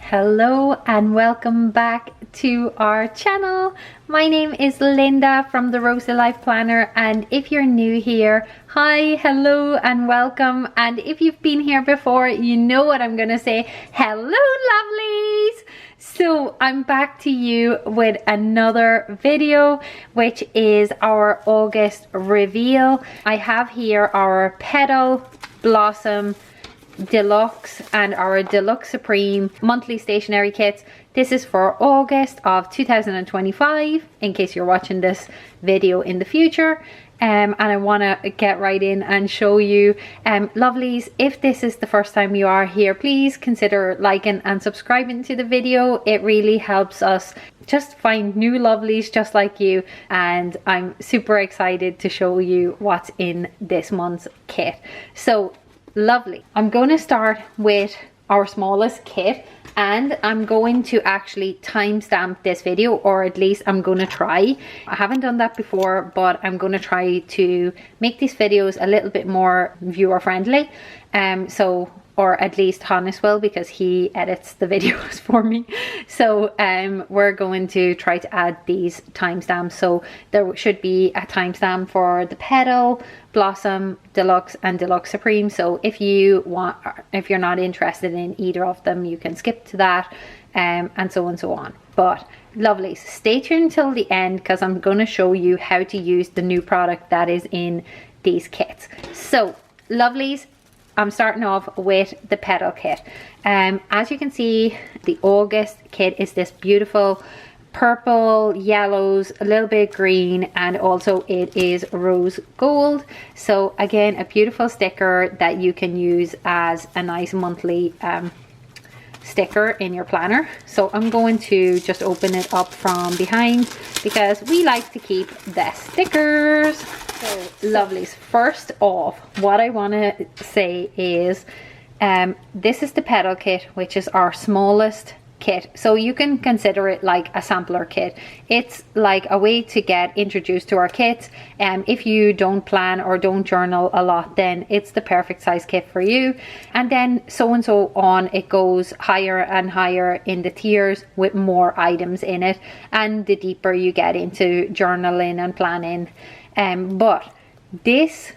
Hello and welcome back to our channel. My name is Linda from the Rosey Life Planner, and if you're new here, hi, hello and welcome. And if you've been here before, you know what I'm gonna say. Hello lovelies! So I'm back to you with another video, which is our August reveal. I have here our Petal, Blossom, Deluxe and our Deluxe Supreme monthly stationery kits. This is for August of 2025, in case you're watching this video in the future. And I want to get right in and show you, lovelies, if this is the first time you are here, please consider liking and subscribing to the video. It really helps us just find new lovelies just like you, and I'm super excited to show you what's in this month's kit. So lovely. I'm going to start with our smallest kit, and I'm going to actually timestamp this video, or at least I'm going to try. I haven't done that before, but I'm going to try to make these videos a little bit more viewer friendly. Or at least Hannes will, because he edits the videos for me. So we're going to try to add these timestamps. So there should be a timestamp for the Petal, Blossom, Deluxe and Deluxe Supreme. So if you're not interested in either of them, you can skip to that, and so on and so on. But lovely, stay tuned till the end, because I'm going to show you how to use the new product that is in these kits. So lovelies, I'm starting off with the Petal Kit. As you can see, the August kit is this beautiful purple, yellows, a little bit green, and also it is rose gold. So again, a beautiful sticker that you can use as a nice monthly sticker in your planner. So I'm going to just open it up from behind, because we like to keep the stickers. So lovelies, first off, what I want to say is this is the Petal Kit, which is our smallest kit. So you can consider it like a sampler kit. It's like a way to get introduced to our kits. If you don't plan or don't journal a lot, then it's the perfect size kit for you. And then so and so on, it goes higher and higher in the tiers with more items in it, and the deeper you get into journaling and planning. But this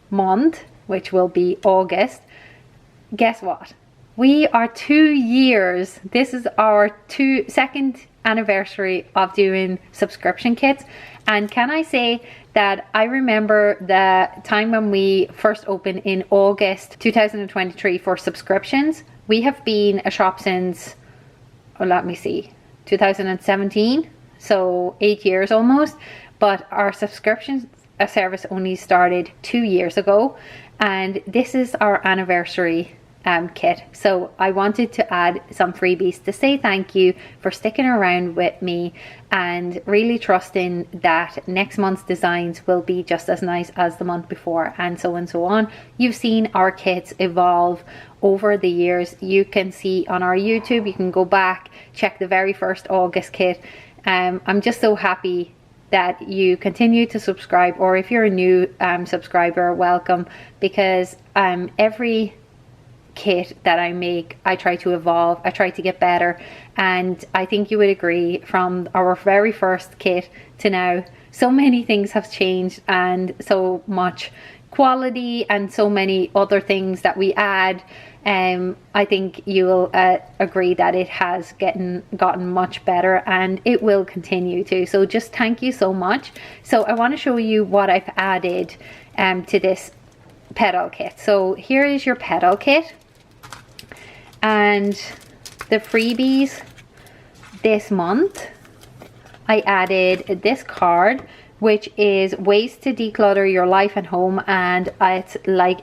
month, which will be August, guess what? We are 2 years. This is our second anniversary of doing subscription kits. And can I say that I remember the time when we first opened in August 2023 for subscriptions. We have been a shop since, let me see, 2017. So 8 years almost. But our subscription service only started 2 years ago. And this is our anniversary kit. So I wanted to add some freebies to say thank you for sticking around with me and really trusting that next month's designs will be just as nice as the month before, and so on. You've seen our kits evolve over the years. You can see on our YouTube, you can go back, check the very first August kit. I'm just so happy that you continue to subscribe, or if you're a new subscriber, welcome, because every kit that I make, I try to evolve, I try to get better, and I think you would agree, from our very first kit to now, so many things have changed, and so much quality and so many other things that we add. I think you will agree that it has gotten much better, and it will continue to. So just thank you so much. So I want to show you what I've added to this Petal Kit. So here is your Petal Kit, and the freebies this month, I added this card, which is ways to declutter your life and home, and it's like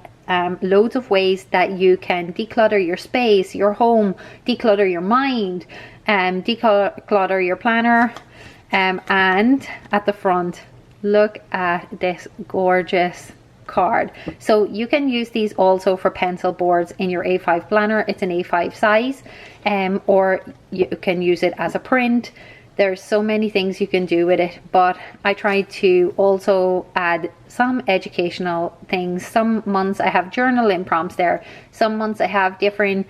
loads of ways that you can declutter your space, your home, declutter your mind, declutter your planner. And at the front, look at this gorgeous card. So you can use these also for pencil boards in your A5 planner. It's an A5 size, or you can use it as a print. There's so many things you can do with it, but I try to also add some educational things. Some months I have journaling prompts there. Some months I have different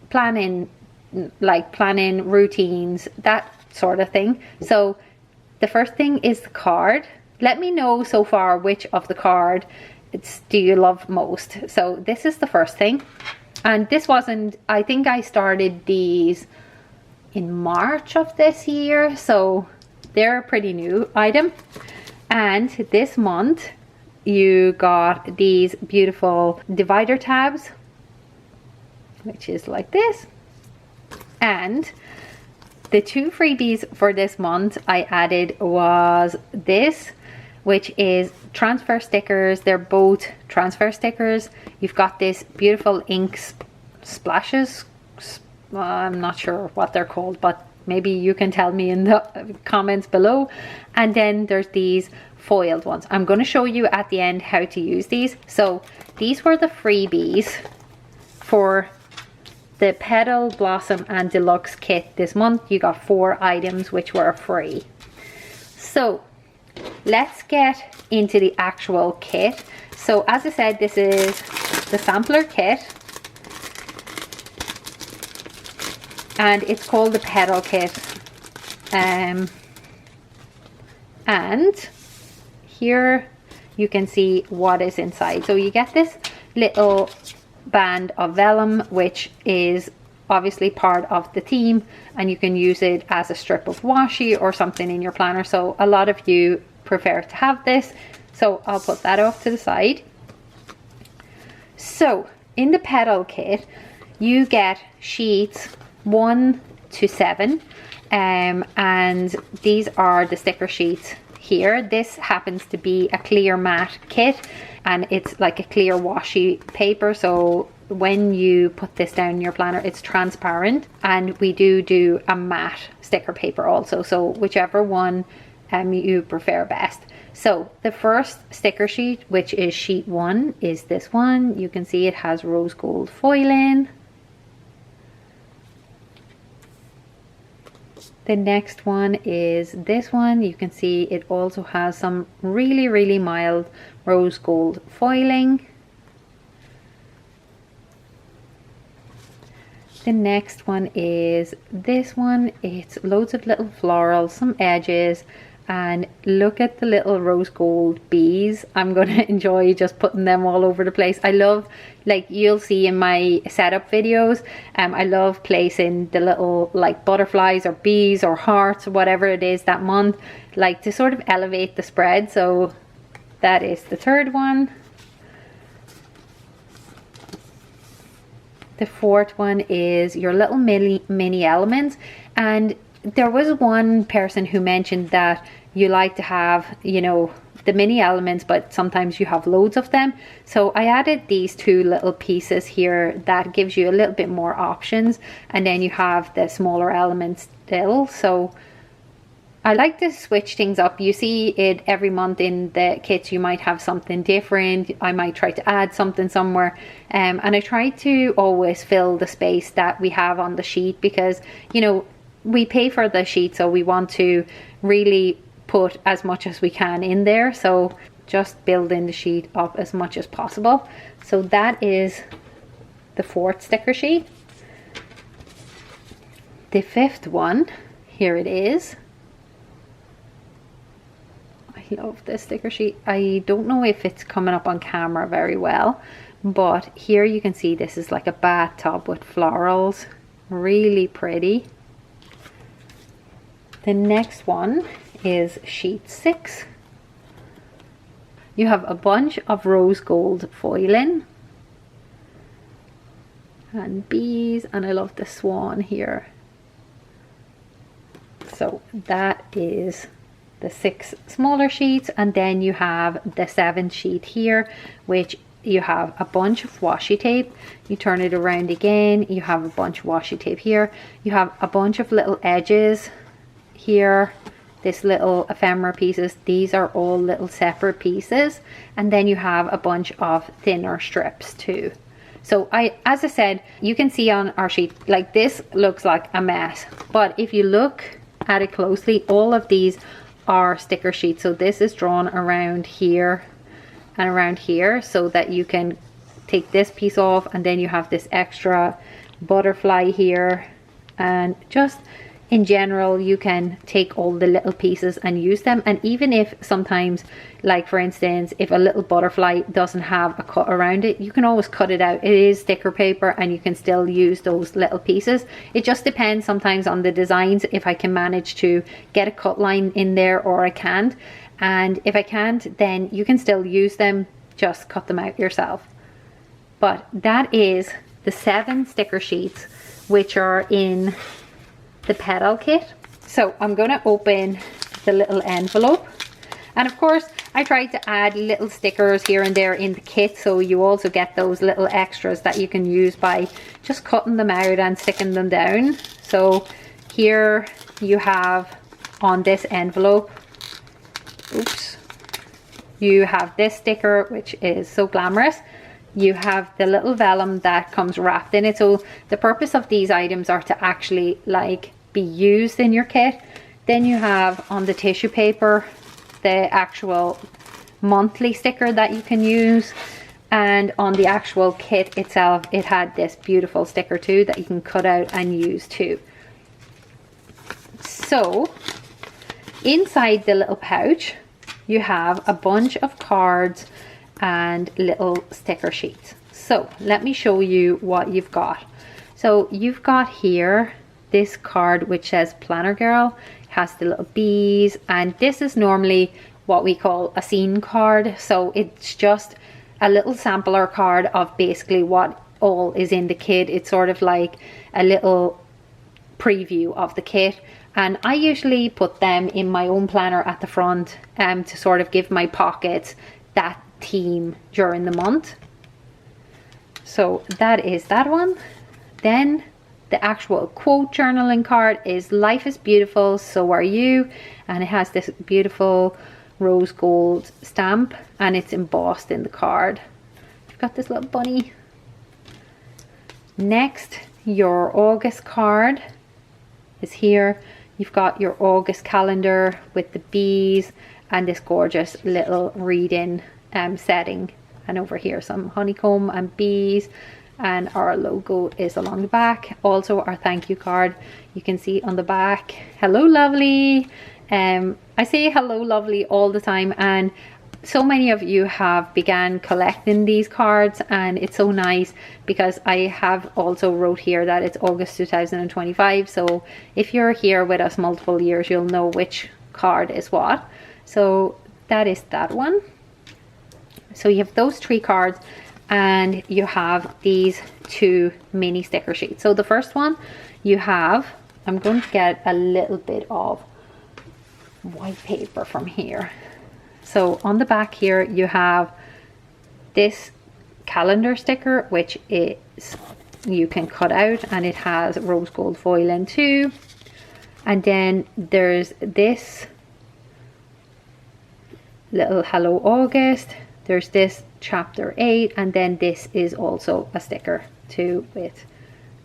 planning like planning routines, that sort of thing. So the first thing is the card. Let me know so far which of the card do you love most. So this is the first thing, and this wasn't, I think I started these in March of this year, so they're a pretty new item. And this month you got these beautiful divider tabs, which is like this. And the 2 freebies for this month I added was this, which is transfer stickers. They're both transfer stickers. You've got this beautiful ink splashes. I'm not sure what they're called, but maybe you can tell me in the comments below. And then there's these foiled ones. I'm going to show you at the end how to use these. So these were the freebies for the Petal, Blossom and Deluxe Kit this month. You got 4 items which were free. So let's get into the actual kit. So as I said, this is the sampler kit, and it's called the Petal Kit. And here you can see what is inside. So you get this little band of vellum, which is obviously part of the theme, and you can use it as a strip of washi or something in your planner. So a lot of you prefer to have this, so I'll put that off to the side. So in the Petal Kit you get sheets 1 to 7, and these are the sticker sheets here. This happens to be a clear matte kit, and it's like a clear washi paper, so when you put this down in your planner it's transparent. And we do a matte sticker paper also, so whichever one you prefer best. So the first sticker sheet, which is sheet 1, is this one. You can see it has rose gold foiling. The next one is this one. You can see it also has some really mild rose gold foiling. The next one is this one. It's loads of little florals, some edges, and look at the little rose gold bees. I'm gonna enjoy just putting them all over the place. I love, like you'll see in my setup videos, I love placing the little like butterflies or bees or hearts or whatever it is that month, like to sort of elevate the spread. So that is the third one. The fourth one is your little mini elements, and there was one person who mentioned that you like to have, you know, the mini elements, but sometimes you have loads of them. So I added these 2 little pieces here that gives you a little bit more options, and then you have the smaller elements still. So I like to switch things up. You see it every month in the kits, you might have something different. I might try to add something somewhere, and I try to always fill the space that we have on the sheet, because you know we pay for the sheet, so we want to really put as much as we can in there. So just building the sheet up as much as possible. So that is the 4th sticker sheet. The 5th one, here it is. I love this sticker sheet. I don't know if it's coming up on camera very well, but here you can see this is like a bathtub with florals. Really pretty. The next one is sheet 6. You have a bunch of rose gold foiling and bees, and I love the swan here. So that is the 6 smaller sheets, and then you have the 7th sheet here, which you have a bunch of washi tape. You turn it around again, you have a bunch of washi tape here. You have a bunch of little edges here, this little ephemera pieces. These are all little separate pieces, and then you have a bunch of thinner strips too. So as I said, you can see on our sheet, like this looks like a mess, but if you look at it closely, all of these are sticker sheets. So this is drawn around here and around here, so that you can take this piece off, and then you have this extra butterfly here and just in general you can take all the little pieces and use them. And even if sometimes, like for instance, if a little butterfly doesn't have a cut around it, you can always cut it out. It is sticker paper and you can still use those little pieces. It just depends sometimes on the designs, if I can manage to get a cut line in there or I can't. And if I can't, then you can still use them, just cut them out yourself. But that is the 7 sticker sheets which are in the Petal Kit. So I'm going to open the little envelope, and of course I tried to add little stickers here and there in the kit, so you also get those little extras that you can use by just cutting them out and sticking them down. So here you have on this envelope, oops, you have this sticker which is so glamorous. You have the little vellum that comes wrapped in it. So the purpose of these items are to actually like be used in your kit. Then you have on the tissue paper the actual monthly sticker that you can use, and on the actual kit itself it had this beautiful sticker too that you can cut out and use too. So inside the little pouch you have a bunch of cards and little sticker sheets. So let me show you what you've got. So you've got here this card which says Planner Girl. It has the little bees, and this is normally what we call a scene card. So it's just a little sampler card of basically what all is in the kit. It's sort of like a little preview of the kit, and I usually put them in my own planner at the front to sort of give my pockets that theme during the month. So that is that one. Then the actual quote journaling card is Life is beautiful, so are you, and it has this beautiful rose gold stamp and it's embossed in the card. You've got this little bunny. Next, your August card is here. You've got your August calendar with the bees and this gorgeous little reading setting, and over here some honeycomb and bees, and our logo is along the back. Also our thank you card, you can see on the back, hello lovely. I say hello lovely all the time, and so many of you have began collecting these cards, and it's so nice because I have also wrote here that it's August 2025, so if you're here with us multiple years you'll know which card is what. So that is that one. So you have those 3 cards, and you have these 2 mini sticker sheets. So the first one you have, I'm going to get a little bit of white paper from here. So on the back here you have this calendar sticker which is you can cut out, and it has rose gold foil in too. And then there's this little hello August, there's this chapter 8, and then this is also a sticker too with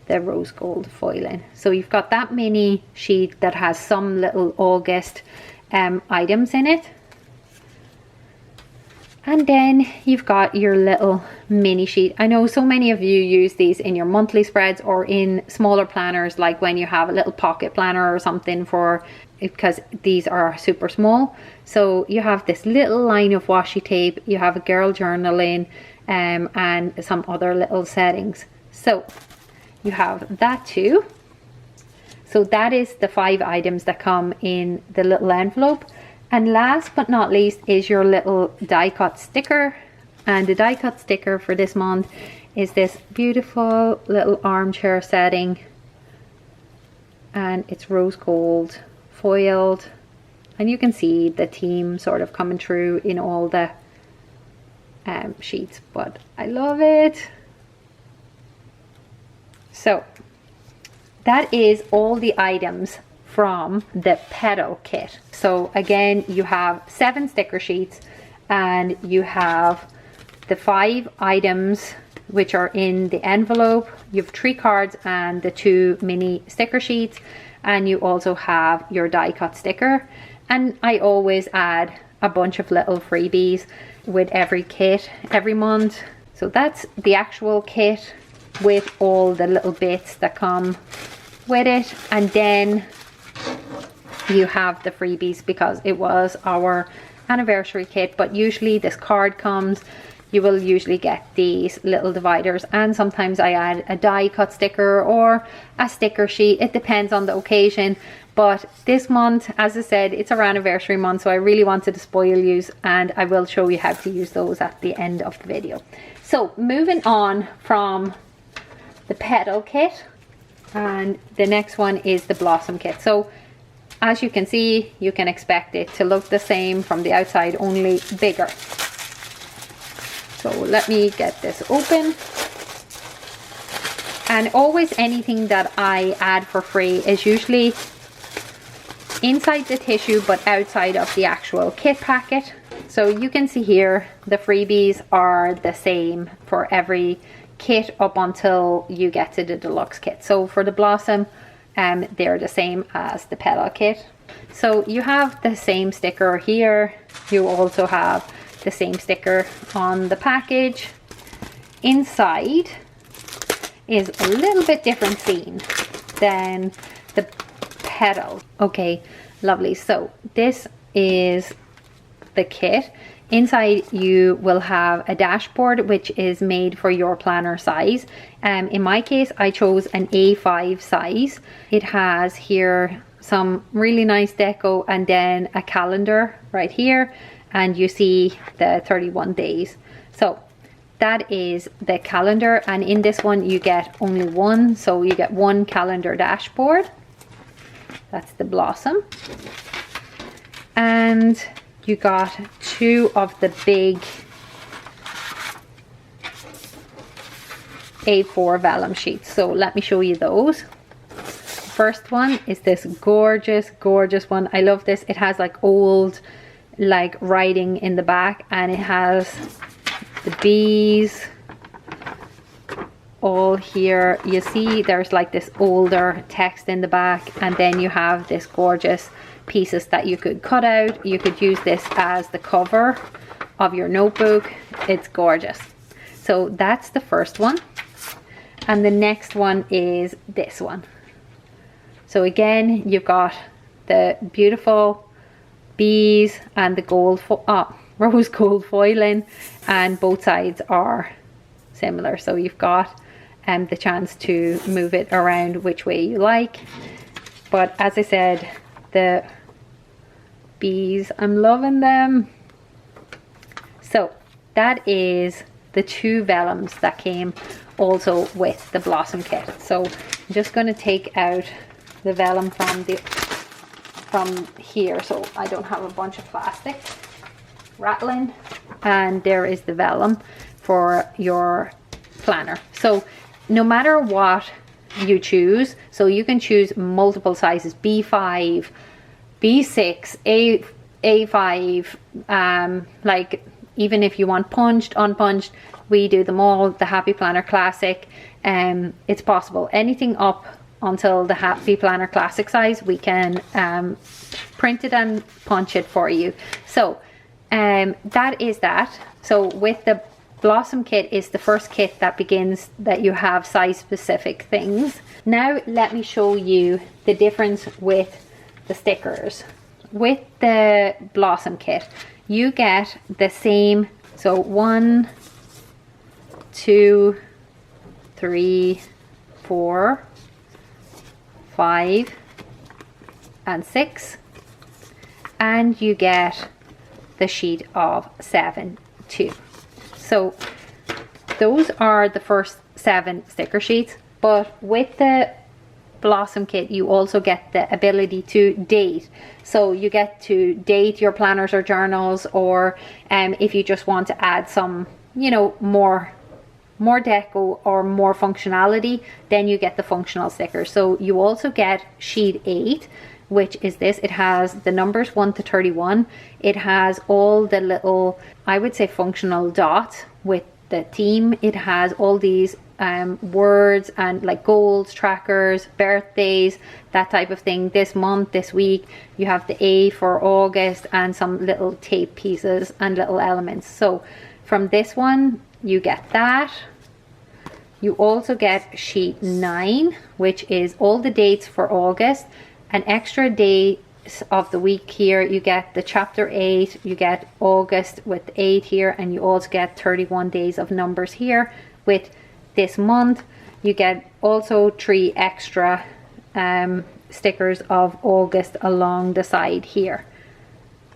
the rose gold foiling. So you've got that mini sheet that has some little August items in it, and then you've got your little mini sheet. I know so many of you use these in your monthly spreads or in smaller planners, like when you have a little pocket planner or something, for because these are super small. So you have this little line of washi tape, you have a girl journaling and some other little settings. So you have that too. So that is the 5 items that come in the little envelope. And last but not least is your little die cut sticker. And the die cut sticker for this month is this beautiful little armchair setting, and it's rose gold foiled, and you can see the theme sort of coming through in all the sheets, but I love it. So that is all the items from the Petal Kit. So again, you have 7 sticker sheets, and you have the 5 items which are in the envelope. You have 3 cards and the 2 mini sticker sheets, and you also have your die cut sticker. And I always add a bunch of little freebies with every kit every month. So that's the actual kit with all the little bits that come with it, and then you have the freebies because it was our anniversary kit. But usually this card comes, you will usually get these little dividers, and sometimes I add a die cut sticker or a sticker sheet. It depends on the occasion. But this month, as I said, it's our anniversary month, so I really wanted to spoil you, and I will show you how to use those at the end of the video. So moving on from the Petal Kit, and the next one is the Blossom Kit. So as you can see, you can expect it to look the same from the outside, only bigger. So let me get this open. And always anything that I add for free is usually inside the tissue but outside of the actual kit packet. So you can see here the freebies are the same for every kit up until you get to the Deluxe Kit. So for the Blossom, they're the same as the Petal Kit. So you have the same sticker here. You also have the same sticker on the package. Inside is a little bit different scene than the Petal. Okay, lovely. So this is the kit. Inside you will have a dashboard which is made for your planner size. In my case, I chose an A5 size. It has here some really nice deco and then a calendar right here, and you see the 31 days. So that is the calendar, and in this one you get only one, so you get one calendar dashboard. That's the Blossom. And you got two of the big A4 vellum sheets. So let me show you those. First one is this gorgeous one. I love this. It has like old like writing in the back, and it has the bees all here. You see there's like this older text in the back, and then you have this gorgeous pieces that you could cut out. You could use this as the cover of your notebook. It's gorgeous. So that's the first one, and the next one is this one. So again, you've got the beautiful bees and the gold rose gold foiling, and both sides are similar, so you've got the chance to move it around which way you like. But as I said, the bees, I'm loving them. So that is the two vellums that came also with the Blossom Kit. So I'm just going to take out the vellum from here so I don't have a bunch of plastic rattling, and there is the vellum for your planner. So no matter what you choose, so you can choose multiple sizes, B5, B6, A5, like even if you want punched, unpunched, we do them all. The Happy Planner Classic, it's possible. Anything up until the Happy Planner Classic size, we can print it and punch it for you. So that is that. So with the Blossom Kit is the first kit that begins that you have size specific things. Now let me show you the difference with the stickers. With the Blossom Kit, you get the same, so 1, 2, 3, 4, 5 and 6, and you get the sheet of 7 too. So those are the first 7 sticker sheets. But with the Blossom Kit you also get the ability to date. So you get to date your planners or journals, or if you just want to add some, you know, more deco or more functionality, then you get the functional sticker. So you also get sheet 8, which is this. It has the numbers 1 to 31. It has all the little, I would say, functional dots with the theme. It has all these words and like goals, trackers, birthdays, that type of thing. This month, this week, you have the A for August and some little tape pieces and little elements. So from this one you get that. You also get sheet 9, which is all the dates for August. An extra day of the week here, you get the chapter 8, you get August with 8 here, and you also get 31 days of numbers here with this month. You get also 3 extra stickers of August along the side here.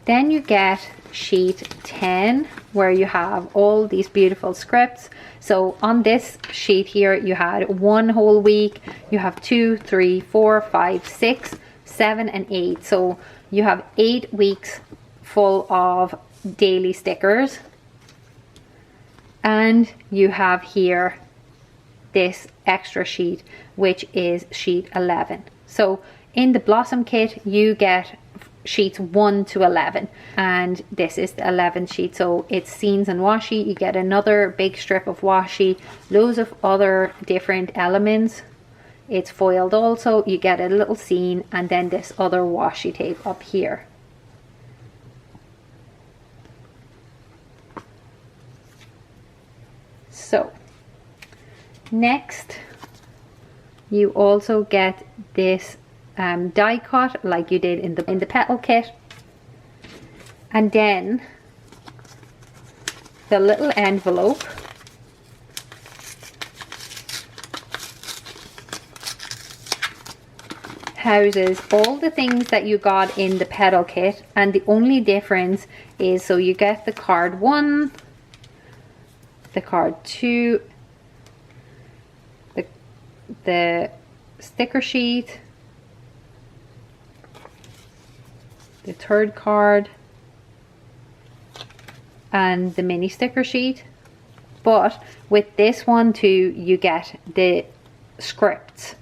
Then you get sheet 10, where you have all these beautiful scripts. So on this sheet here, you had 1 whole week, you have 2, 3, 4, 5, 6, 7 and 8. So you have 8 weeks full of daily stickers. And you have here this extra sheet, which is sheet 11. So in the Blossom kit, you get sheets 1 to 11, and this is the 11th sheet. So it's scenes and washi. You get another big strip of washi, loads of other different elements. It's foiled also. You get a little scene, and then this other washi tape up here. So next, you also get this die cut like you did in the Petal Kit, and then the little envelope houses all the things that you got in the Petal Kit, and the only difference is, so you get the card 1, the card 2, the sticker sheet, the 3rd card, and the mini sticker sheet. But with this one too, you get the scripts.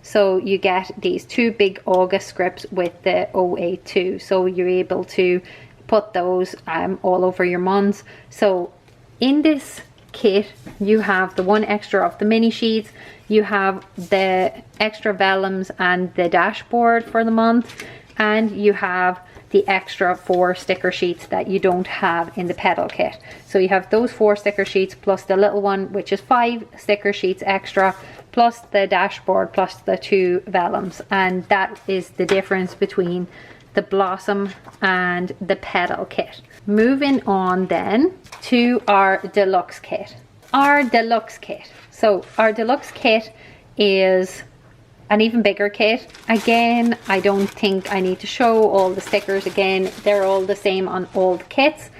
So you get these 2 big August scripts with the 082. So you're able to put those all over your months. So in this kit, you have the 1 extra of the mini sheets, you have the extra vellums and the dashboard for the month, and you have the extra 4 sticker sheets that you don't have in the Petal Kit. So you have those 4 sticker sheets plus the little one, which is 5 sticker sheets extra, plus the dashboard, plus the 2 vellums. And that is the difference between the Blossom and the Petal Kit. Moving on then to our Deluxe Kit. Our Deluxe Kit. So our Deluxe Kit is an even bigger kit. Again, I don't think I need to show all the stickers again. They're all the same on all the kits.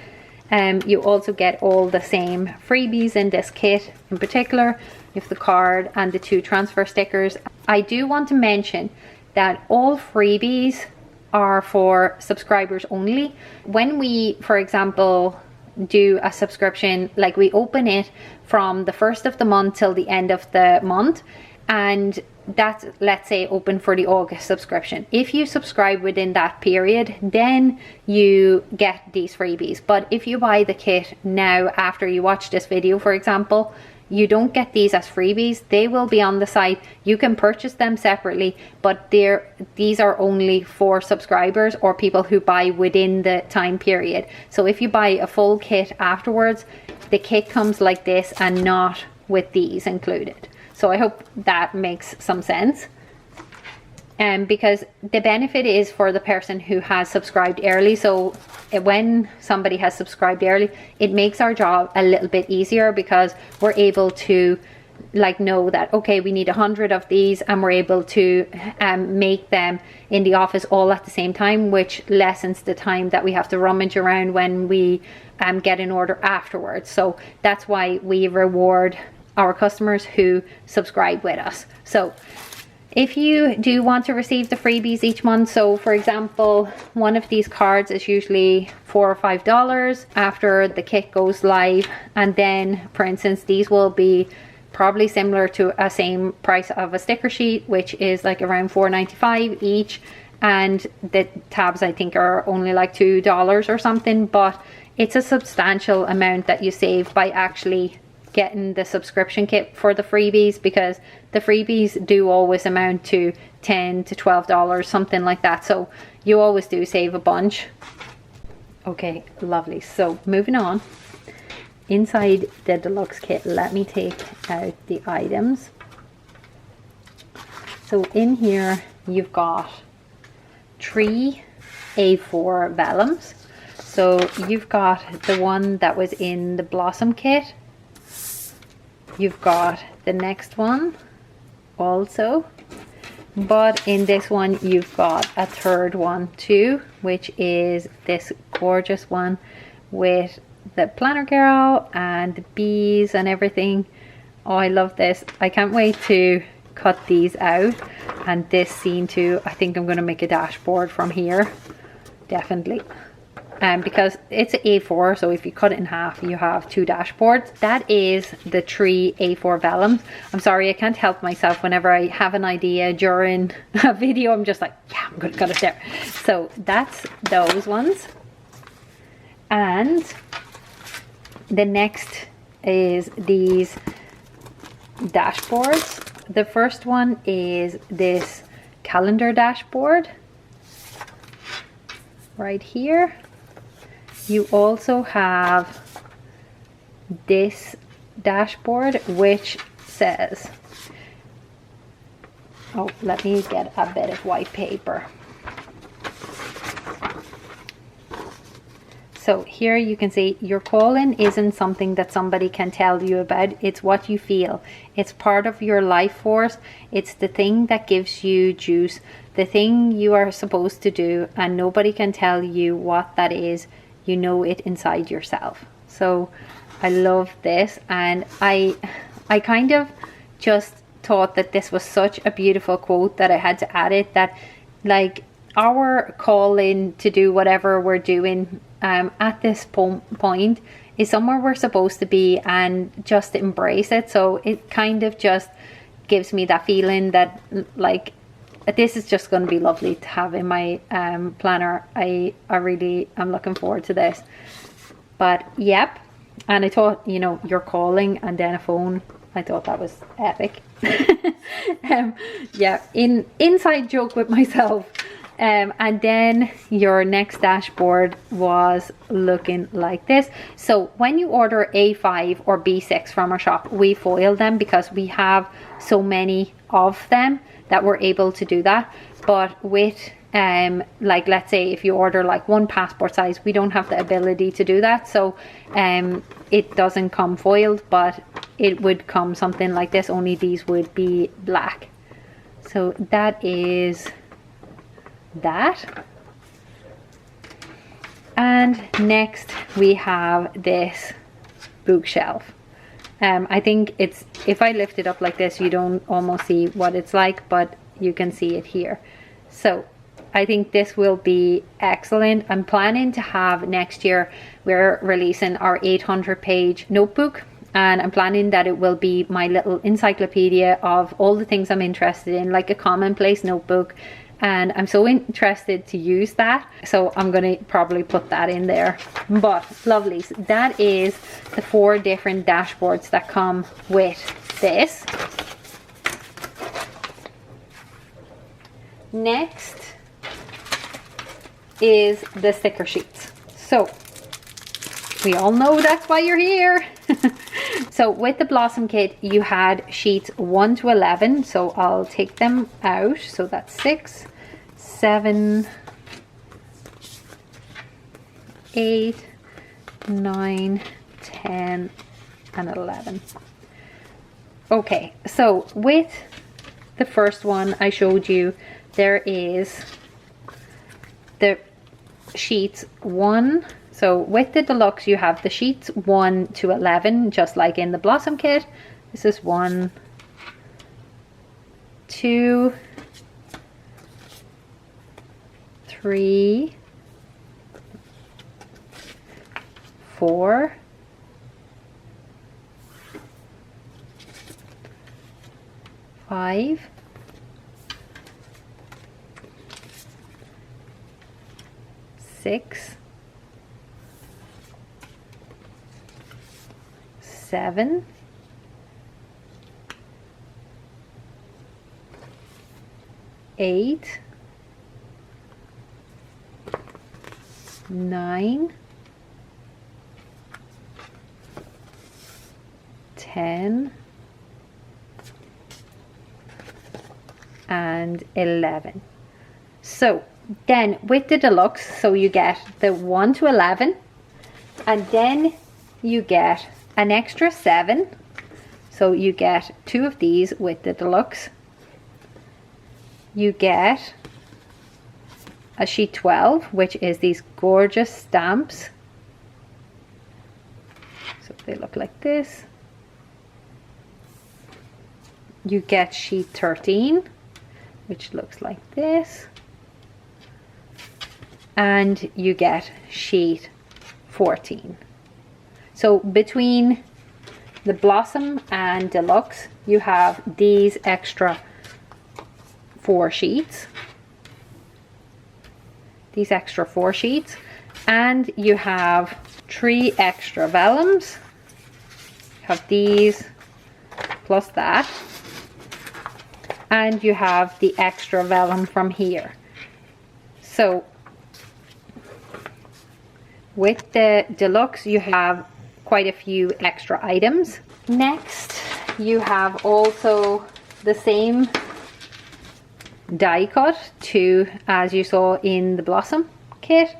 You also get all the same freebies in this kit. In particular, you have the card and the 2 transfer stickers. I do want to mention that all freebies are for subscribers only. When we, for example, do a subscription, like we open it from the 1st of the month till the end of the month, and that's, let's say, open for the August subscription. If you subscribe within that period, then you get these freebies. But if you buy the kit now after you watch this video, for example, you don't get these as freebies. They will be on the site. You can purchase them separately, but these are only for subscribers or people who buy within the time period. So if you buy a full kit afterwards, the kit comes like this and not with these included. So I hope that makes some sense. Because the benefit is for the person who has subscribed early. So when somebody has subscribed early, it makes our job a little bit easier, because we're able to like know that, okay, we need 100 of these, and we're able to make them in the office all at the same time, which lessens the time that we have to rummage around when we get an order afterwards. So that's why we reward our customers who subscribe with us. So if you do want to receive the freebies each month, so for example, one of these cards is usually $4 or $5 after the kit goes live, and then for instance these will be probably similar to a same price of a sticker sheet, which is like around $4.95 each, and the tabs I think are only like $2 or something, but it's a substantial amount that you save by actually getting the subscription kit for the freebies, because the freebies do always amount to $10 to $12, something like that. So you always do save a bunch. Okay, lovely. So moving on. inside the Deluxe Kit, let me take out the items. So in here you've got 3 A4 vellums. So you've got the one that was in the Blossom Kit. You've got the next one also. But in this one you've got a third one too, which is this gorgeous one with the planner girl and the bees and everything. Oh, I love this. I can't wait to cut these out. And this scene too, I think I'm going to make a dashboard from here, definitely. Because it's an A4, so if you cut it in half you have 2 dashboards. That is the 3 A4 vellums. I'm sorry, I can't help myself. Whenever I have an idea during a video, I'm just like, yeah, I'm gonna cut it there. So that's those ones. And the next is these dashboards. The first one is this calendar dashboard right here. You also have this dashboard which says, oh, let me get a bit of white paper. So here you can see your calling isn't something that somebody can tell you about. It's what you feel. It's part of your life force. It's the thing that gives you juice, the thing you are supposed to do, and nobody can tell you what that is. You know it inside yourself. So I love this, and I kind of just thought that this was such a beautiful quote that I had to add it, that like our calling to do whatever we're doing at this point is somewhere we're supposed to be, and just embrace it. So it kind of just gives me that feeling that like this is just going to be lovely to have in my planner. I really am looking forward to this. But yep, and I thought, you know, your calling and then a phone, I thought that was epic. Yeah, inside joke with myself. And then your next dashboard was looking like this. So when you order A5 or B6 from our shop, we foil them because we have so many of them that we're able to do that. But with like, let's say if you order like 1 passport size, we don't have the ability to do that. So it doesn't come foiled, but it would come something like this, only these would be black. So that is that. And next we have this bookshelf. I think it's, if I lift it up like this, you don't almost see what it's like, but you can see it here. So I think this will be excellent. I'm planning to have next year, we're releasing our 800-page notebook, and I'm planning that it will be my little encyclopedia of all the things I'm interested in, like a commonplace notebook. And I'm so interested to use that, so I'm going to probably put that in there. But lovelies, that is the 4 different dashboards that come with this. Next is the sticker sheets. So we all know that's why you're here. So with the Blossom Kit, you had sheets 1 to 11. So I'll take them out. So that's 6, 7, 8, 9, 10, and 11. Okay, so with the first one I showed you, there is the sheets 1. So with the Deluxe, you have the sheets 1 to 11, just like in the Blossom Kit. This is 1, 2, 3, 4, 5, 6, 7, 8, 9, 10 and 11. So then with the deluxe, so you get the 1 to 11, and then you get an extra 7. So you get 2 of these with the deluxe. You get a sheet 12, which is these gorgeous stamps. So they look like this. You get sheet 13, which looks like this. And you get sheet 14. So between the Blossom and Deluxe, you have these extra 4 sheets. These extra 4 sheets, and you have 3 extra vellums. You have these plus that, and you have the extra vellum from here. So with the Deluxe, you have quite a few extra items. Next, you have also the same die cut too as you saw in the Blossom kit,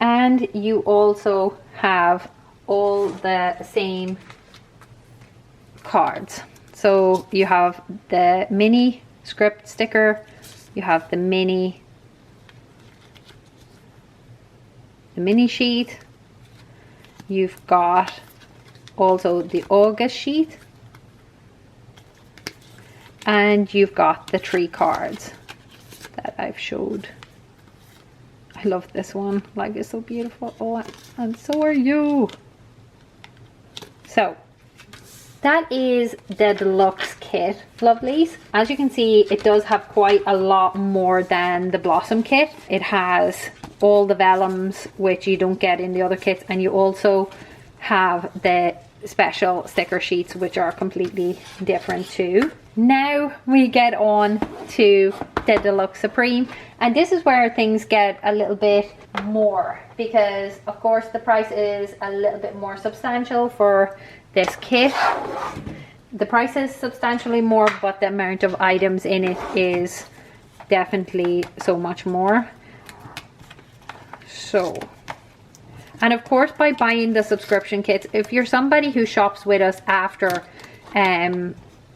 and you also have all the same cards. So you have the mini script sticker, you have the mini sheet, you've got also the August sheet, and you've got the 3 cards that I've showed. I love this one, like it's so beautiful. Oh, and so are you. So that is the Deluxe Kit, lovelies. As you can see, it does have quite a lot more than the Blossom kit. It has all the vellums, which you don't get in the other kits, and you also have the special sticker sheets, which are completely different too. Now we get on to the Deluxe Supreme, and this is where things get a little bit more, because of course the price is a little bit more substantial for this kit. The price is substantially more, but the amount of items in it is definitely so much more. So, and of course, by buying the subscription kits, if you're somebody who shops with us after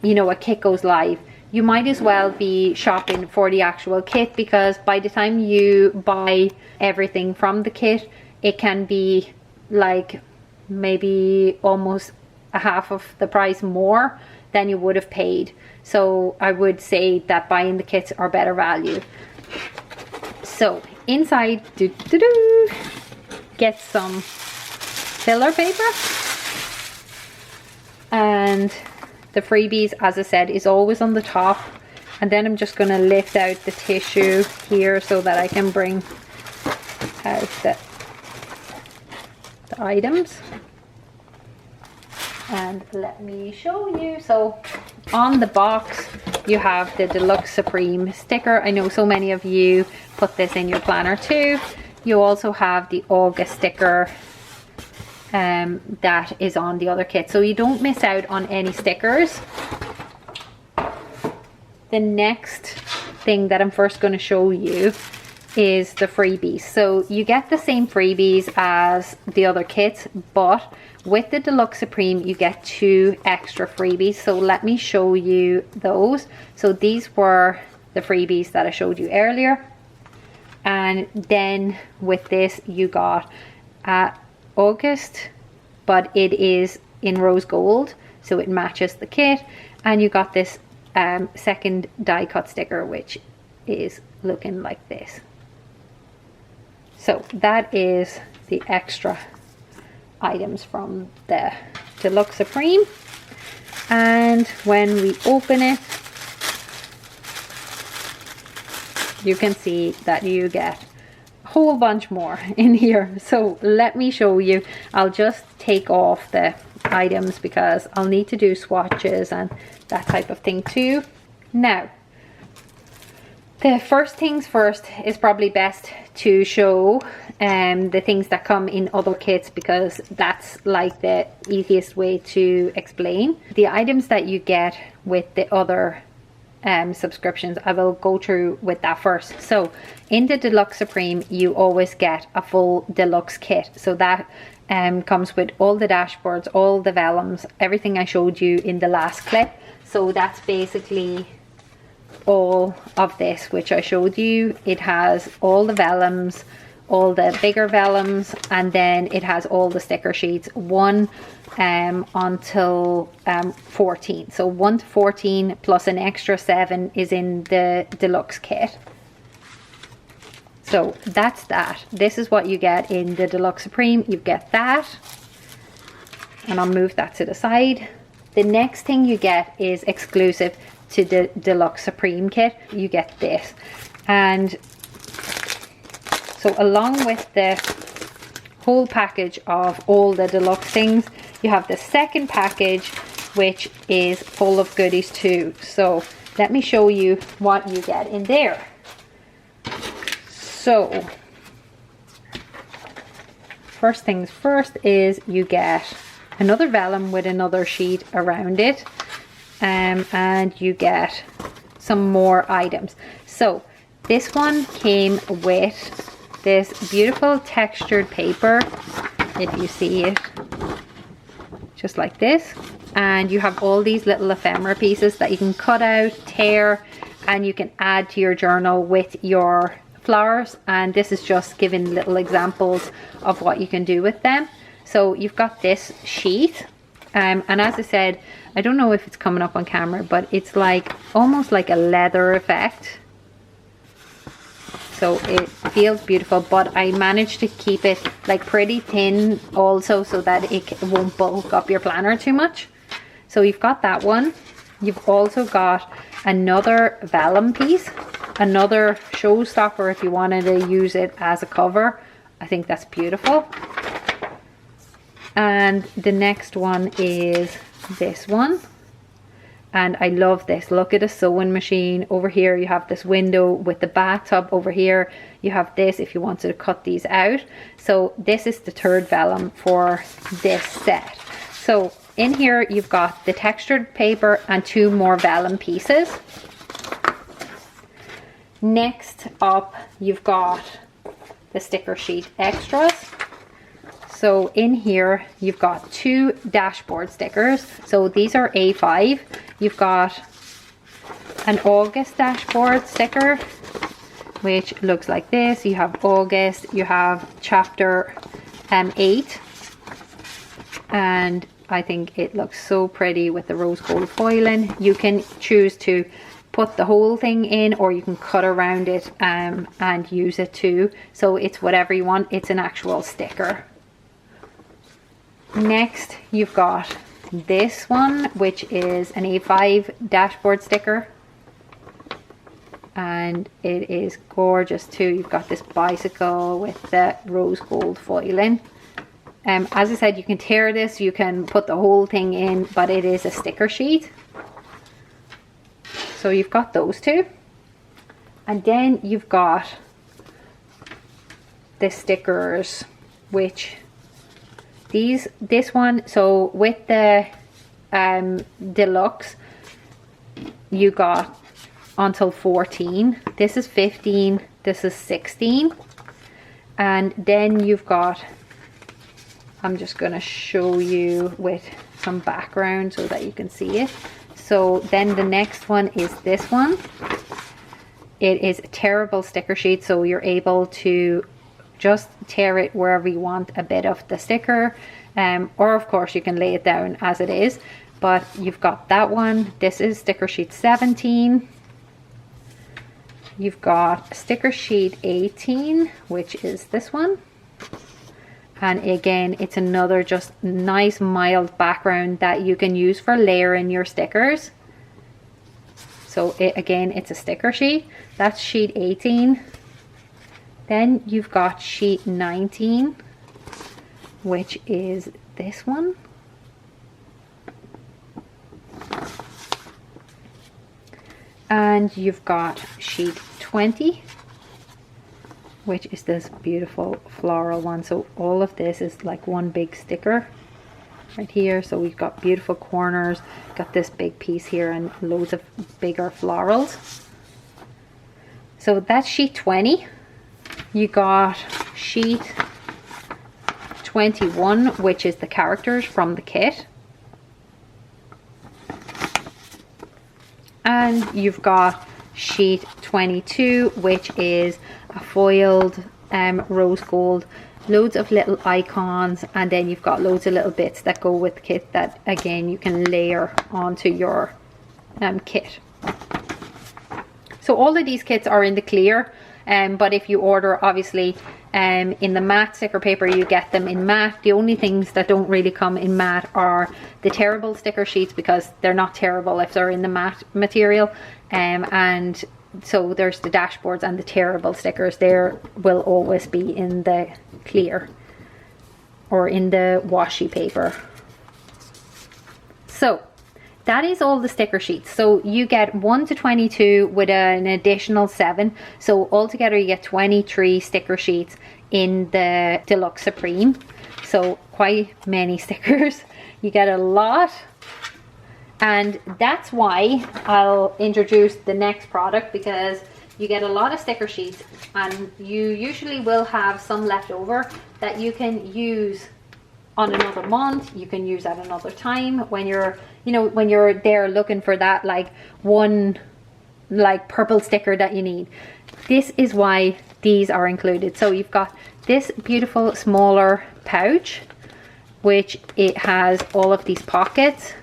you know, a kit goes live, you might as well be shopping for the actual kit, because by the time you buy everything from the kit, it can be like maybe almost a half of the price more than you would have paid. So I would say that buying the kits are better value. So inside, get some filler paper, and the freebies, as I said, is always on the top. And then I'm just going to lift out the tissue here so that I can bring out the items. And let me show you. So on the box you have the Deluxe Supreme sticker. I know so many of you put this in your planner too. You also have the August sticker that is on the other kit, so you don't miss out on any stickers. The next thing that I'm first going to show you is the freebies. So you get the same freebies as the other kits, but with the Deluxe Supreme you get 2 extra freebies. So let me show you those. So these were the freebies that I showed you earlier, and then with this you got August, but it is in rose gold, so it matches the kit, and you got this second die cut sticker, which is looking like this. So that is the extra items from the Deluxe Supreme, and when we open it, you can see that you get whole bunch more in here. So let me show you. I'll just take off the items because I'll need to do swatches and that type of thing too. Now The first things first is probably best to show the things that come in other kits, because that's like the easiest way to explain. The items that you get with the other subscriptions, I will go through with that first. So in the Deluxe Supreme, you always get a full Deluxe Kit. So that comes with all the dashboards, all the vellums, everything I showed you in the last clip. So that's basically all of this which I showed you. It has all the vellums, all the bigger vellums, and then it has all the sticker sheets, 1 until 14. So 1 to 14 plus an extra 7 is in the Deluxe Kit. So that's that. This is what you get in the Deluxe Supreme. You get that, and I'll move that to the side. The next thing you get is exclusive to the Deluxe Supreme Kit. You get this, and so along with the whole package of all the deluxe things, you have the second package which is full of goodies too. So let me show you what you get in there. So first things first is you get another vellum with another sheet around it, and you get some more items. So this one came with this beautiful textured paper, if you see it, just like this, and you have all these little ephemera pieces that you can cut out, tear, and you can add to your journal with your flowers. And this is just giving little examples of what you can do with them. So you've got this sheet, and as I said, I don't know if it's coming up on camera, but it's like almost like a leather effect. So it feels beautiful, but I managed to keep it like pretty thin also, so that it won't bulk up your planner too much. So you've got that one. You've also got another vellum piece, another showstopper if you wanted to use it as a cover. I think that's beautiful. And the next one is this one, and I love this. Look at a sewing machine. Over here you have this window with the bathtub. Over here you have this if you wanted to cut these out. So this is the third vellum for this set. So in here you've got the textured paper and 2 more vellum pieces. Next up you've got the sticker sheet extras. So in here you've got 2 dashboard stickers. So these are A5. You've got an August dashboard sticker, which looks like this. You have August, you have chapter 8, and I think it looks so pretty with the rose gold foiling. You can choose to put the whole thing in, or you can cut around it and use it too. So it's whatever you want. It's an actual sticker. Next you've got this one, which is an A5 dashboard sticker, and it is gorgeous too. You've got this bicycle with the rose gold foiling. As I said, you can tear this, you can put the whole thing in, but it is a sticker sheet. So you've got those 2, and then you've got the stickers, which this one, so with the deluxe you got until 14. This is 15, this is 16, and then you've got, I'm just going to show you with some background so that you can see it. So then the next one is this one. It is a tearable sticker sheet, so you're able to just tear it wherever you want a bit of the sticker, or of course you can lay it down as it is. But you've got that one. This is sticker sheet 17. You've got sticker sheet 18, which is this one, and again it's another just nice mild background that you can use for layering your stickers. So again, it's a sticker sheet. That's sheet 18. Then you've got sheet 19, which is this one. And you've got sheet 20, which is this beautiful floral one. So all of this is like one big sticker right here. So we've got beautiful corners, got this big piece here, and loads of bigger florals. So that's sheet 20. You got sheet 21, which is the characters from the kit. And you've got sheet 22, which is a foiled rose gold, loads of little icons, and then you've got loads of little bits that go with the kit that again you can layer onto your kit. So all of these kits are in the clear, but if you order obviously in the matte sticker paper, you get them in matte. The only things that don't really come in matte are the tearable sticker sheets, because they're not tearable if they're in the matte material, and so there's the dashboards and the tearable stickers. There will always be in the clear or in the washi paper. So that is all the sticker sheets. So you get 1 to 22 with an additional 7. So altogether you get 23 sticker sheets in the Deluxe Supreme. So quite many stickers. You get a lot. And that's why I'll introduce the next product, because you get a lot of sticker sheets and you usually will have some left over that you can use on another month. You can use at another time when you're, you know, when you're there looking for that like one like purple sticker that you need. This is why these are included. So you've got this beautiful smaller pouch, which it has all of these pockets,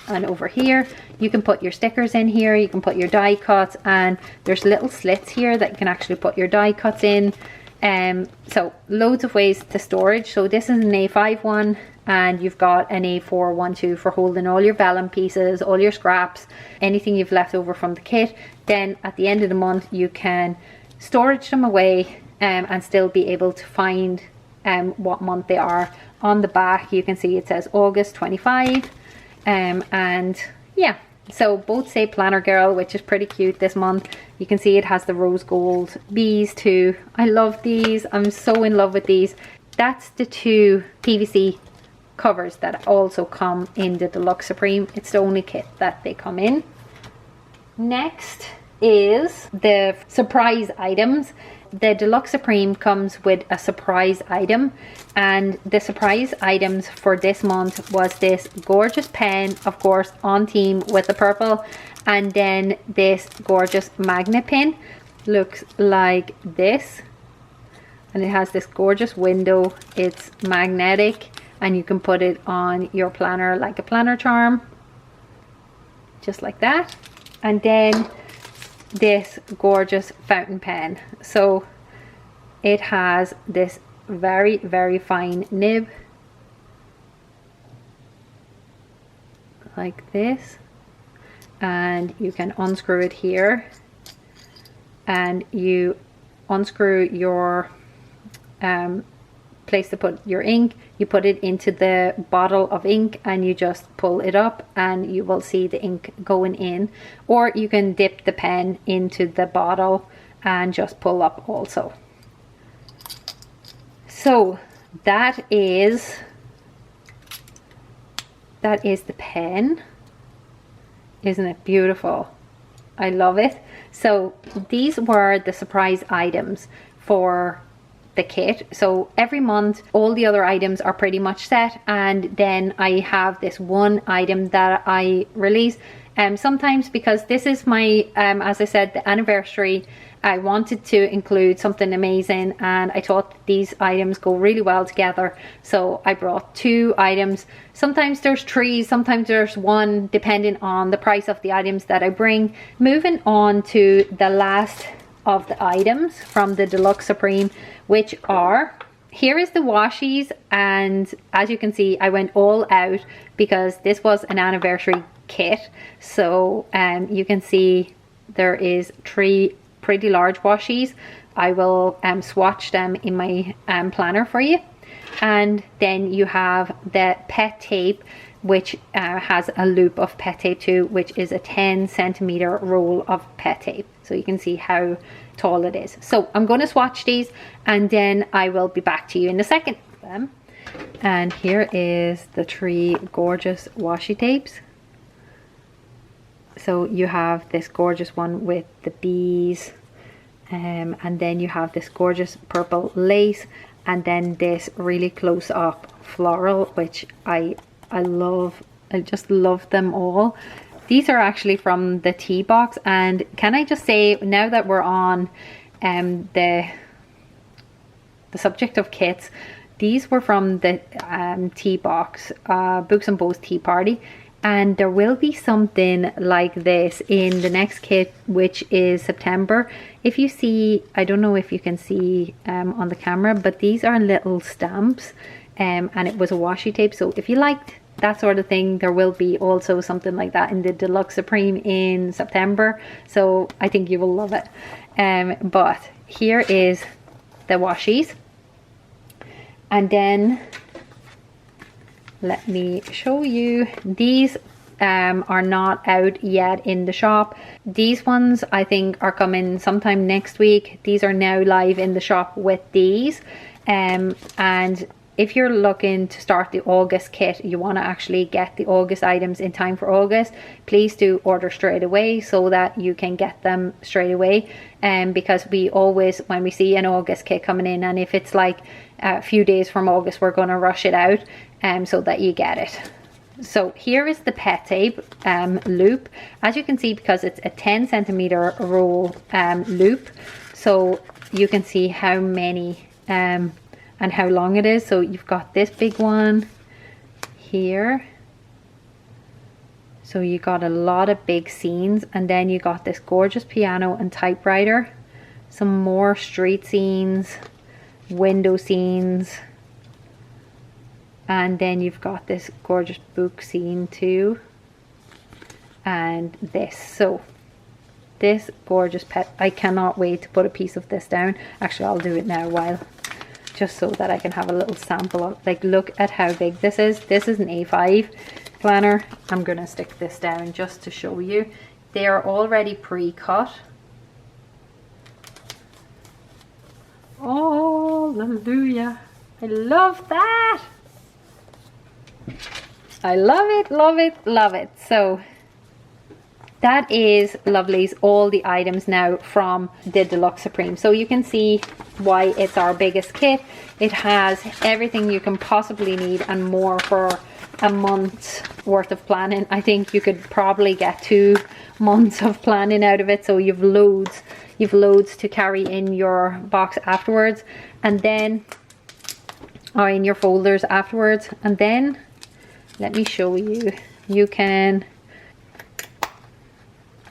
and over here you can put your stickers in here, you can put your die cuts, and there's little slits here that you can actually put your die cuts in. So loads of ways to storage. So this is an A5 one, and you've got an A4 one too for holding all your vellum pieces, all your scraps, anything you've left over from the kit. Then at the end of the month you can storage them away and still be able to find what month they are. On the back you can see it says August 25, and yeah, so both say Planner Girl, which is pretty cute this month. You can see it has the rose gold bees too. I love these. I'm so in love with these. That's the 2 PVC covers that also come in the Deluxe Supreme. It's the only kit that they come in. Next is the surprise items. The Deluxe Supreme comes with a surprise item, and the surprise items for this month was this gorgeous pen, of course on theme with the purple, and then this gorgeous magnet pin. Looks like this, and it has this gorgeous window. It's magnetic and you can put it on your planner like a planner charm, just like that. And then this gorgeous fountain pen. So it has this very, very fine nib like this, and you can unscrew it here, and you unscrew your place to put your ink. You put it into the bottle of ink and you just pull it up and you will see the ink going in, or you can dip the pen into the bottle and just pull up also. So that is the pen. Isn't it beautiful? I love it. So these were the surprise items for the kit. So every month all the other items are pretty much set, and then I have this one item that I release. Sometimes, because this is my as I said, the anniversary, I wanted to include something amazing, and I thought these items go really well together, so I brought 2 items. Sometimes there's 3, sometimes there's 1, depending on the price of the items that I bring. Moving on to the last of the items from the Deluxe Supreme, which are, here is the washies, and as you can see I went all out because this was an anniversary kit. So you can see there is 3 pretty large washies. I will swatch them in my planner for you. And then you have the pet tape. which has a loop of pet tape too, which is a 10 centimeter roll of pet tape. So you can see how tall it is. So I'm going to swatch these and then I will be back to you in a second. And here is the 3 gorgeous washi tapes. So you have this gorgeous one with the bees, and then you have this gorgeous purple lace, and then this really close up floral, which I love. I just love them all. These are actually from the tea box, and can I just say, now that we're on the subject of kits, these were from the tea box, Books and Bows Tea Party, and there will be something like this in the next kit, which is September. If you see, I don't know if you can see on the camera, but these are little stamps, and it was a washi tape. So if you liked that sort of thing, there will be also something like that in the Deluxe Supreme in September. So I think you will love it. But here is the washies. And then let me show you. These are not out yet in the shop. These ones I think are coming sometime next week. These are now live in the shop with these. And if you're looking to start the August kit, you want to actually get the August items in time for August, please do order straight away so that you can get them straight away. Because we always, when we see an August kit coming in, and if it's like a few days from August, we're going to rush it out so that you get it. So here is the pet tape loop. As you can see, because it's a 10 centimeter roll loop, so you can see how many and how long it is. So you've got this big one here, so you got a lot of big scenes, and then you got this gorgeous piano and typewriter, some more street scenes, window scenes, and then you've got this gorgeous book scene too, and this. So this gorgeous pet, I cannot wait to put a piece of this down. Actually, I'll do it now while, just so that I can have a little sample of, like, look at how big this is. This is an A5 planner. I'm gonna stick this down just to show you. They are already pre-cut. Oh, hallelujah. I love that. I love it, love it, love it. So that is Lovelies, all the items now from the Deluxe Supreme. So you can see why it's our biggest kit. It has everything you can possibly need and more for a month's worth of planning. I think you could probably get 2 months of planning out of it. So you've loads to carry in your box afterwards, and then, or in your folders afterwards. And then let me show you. You can,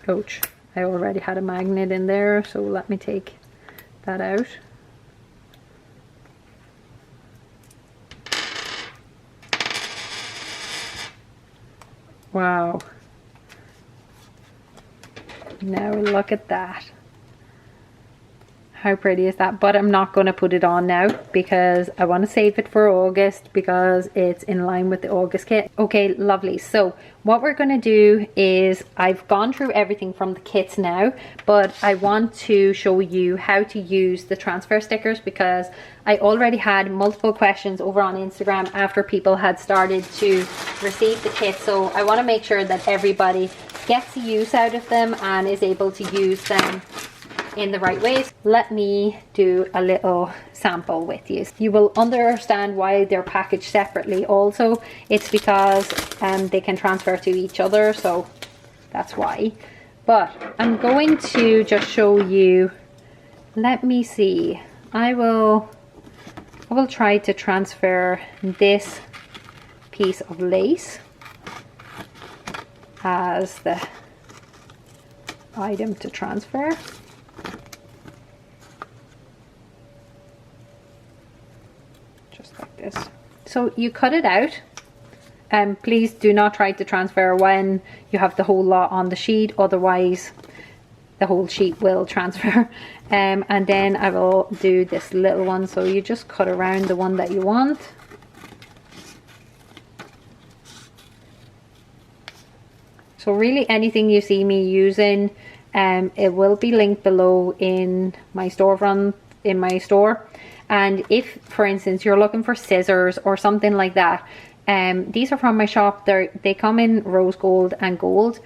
ouch, I already had a magnet in there, so let me take that out. Wow. Now look at that. How pretty is that? But I'm not going to put it on now because I want to save it for August, because it's in line with the August kit. Okay, lovely. So what we're going to do is, I've gone through everything from the kits now, but I want to show you how to use the transfer stickers, because I already had multiple questions over on Instagram after people had started to receive the kit. So I want to make sure that everybody gets the use out of them and is able to use them in the right ways. Let me do a little sample with you. You will understand why they're packaged separately also. It's because they can transfer to each other, so that's why. But I'm going to just show you, let me see, I will try to transfer this piece of lace as the item to transfer. Like this. So you cut it out, and please do not try to transfer when you have the whole lot on the sheet, otherwise the whole sheet will transfer. And then I will do this little one, so you just cut around the one that you want, So really anything you see me using, it will be linked below in my storefront, in my store. And if, for instance, you're looking for scissors or something like that, these are from my shop. They come in rose gold and gold,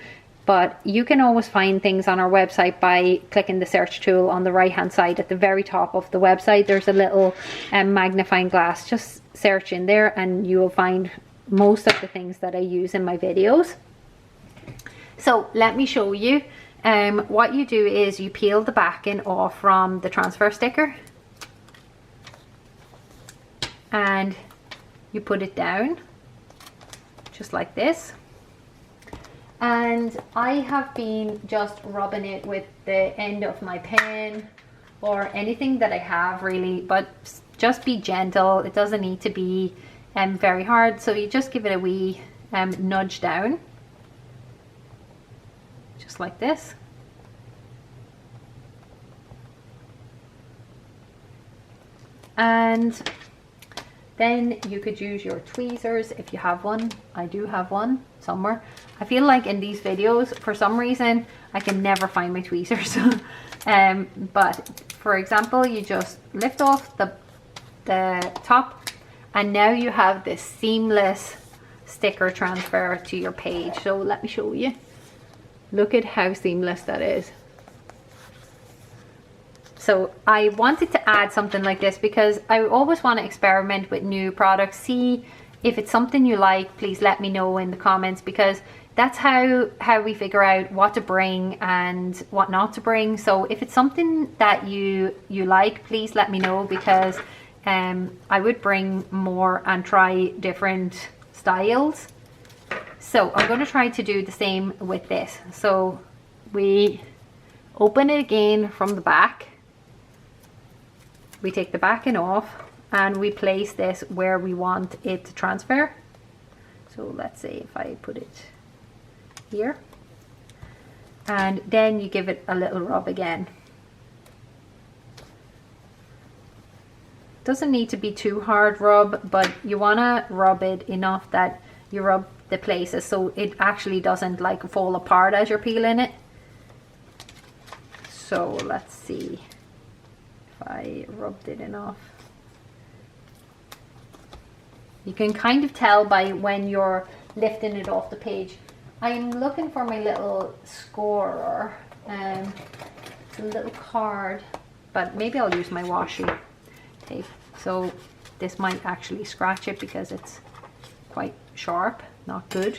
but you can always find things on our website by clicking the search tool on the right hand side. At the very top of the website, there's a little magnifying glass. Just search in there and you will find most of the things that I use in my videos. So let me show you. What you do is you peel the backing off from the transfer sticker and you put it down just like this. And I have been just rubbing it with the end of my pen or anything that I have really, but just be gentle. It doesn't need to be very hard. So you just give it a wee nudge down, just like this. And then you could use your tweezers if you have one. I do have one somewhere. I feel like in these videos, for some reason, I can never find my tweezers. But for example, you just lift off the top, and now you have this seamless sticker transfer to your page. So let me show you. Look at how seamless that is. So I wanted to add something like this because I always want to experiment with new products. See if it's something you like, please let me know in the comments, because that's how we figure out what to bring and what not to bring. So if it's something that you like, please let me know, because I would bring more and try different styles. So I'm going to try to do the same with this. So we open it again from the back. We take the backing off and we place this where we want it to transfer. So let's say if I put it here, and then you give it a little rub again. Doesn't need to be too hard rub, but you want to rub it enough that you rub the places so it actually doesn't like fall apart as you're peeling it. So let's see if I rubbed it enough. You can kind of tell by when you're lifting it off the page. I'm looking for my little scorer. It's a little card, but maybe I'll use my washi tape. So this might actually scratch it because it's quite sharp, not good.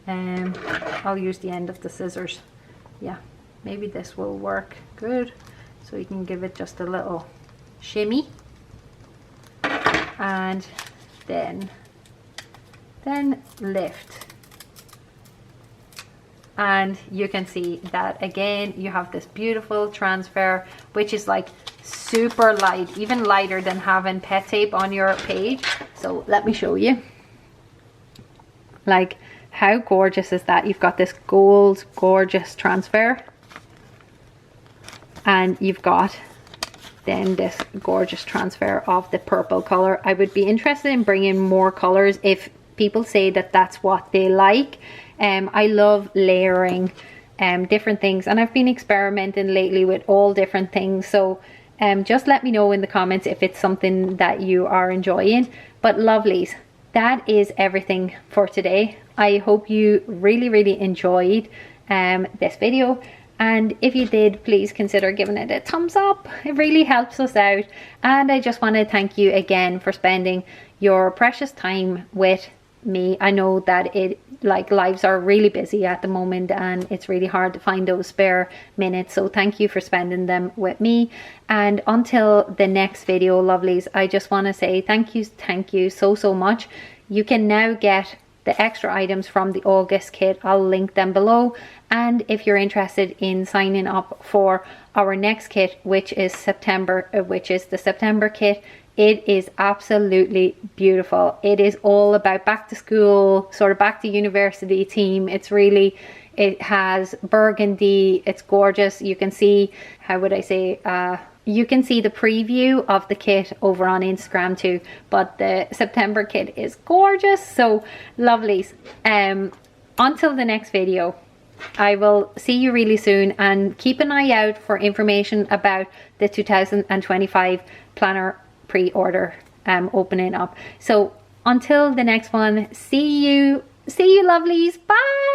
I'll use the end of the scissors. Yeah, maybe this will work good. So you can give it just a little shimmy, and then lift, and you can see that again you have this beautiful transfer, which is like super light, even lighter than having pet tape on your page. So let me show you. Like, how gorgeous is that? You've got this gold gorgeous transfer, and you've got then this gorgeous transfer of the purple color. I would be interested in bringing more colors if people say that that's what they like. I love layering different things, and I've been experimenting lately with all different things. So just let me know in the comments if it's something that you are enjoying. But lovelies, that is everything for today. I hope you really enjoyed this video, and if you did, please consider giving it a thumbs up. It really helps us out, and I just want to thank you again for spending your precious time with me. I know that lives are really busy at the moment, and it's really hard to find those spare minutes, so thank you for spending them with me. And until the next video, lovelies, I just want to say thank you so much. You can now get the extra items from the August kit. I'll link them below, and if you're interested in signing up for our next kit, which is the September kit, it is absolutely beautiful. It is all about back to school, sort of back to university theme. It has burgundy, it's gorgeous. You can see, how would I say, you can see the preview of the kit over on Instagram too, but the September kit is gorgeous. So lovelies, until the next video, I will see you really soon, and keep an eye out for information about the 2025 planner pre-order opening up. So until the next one, see you lovelies. Bye.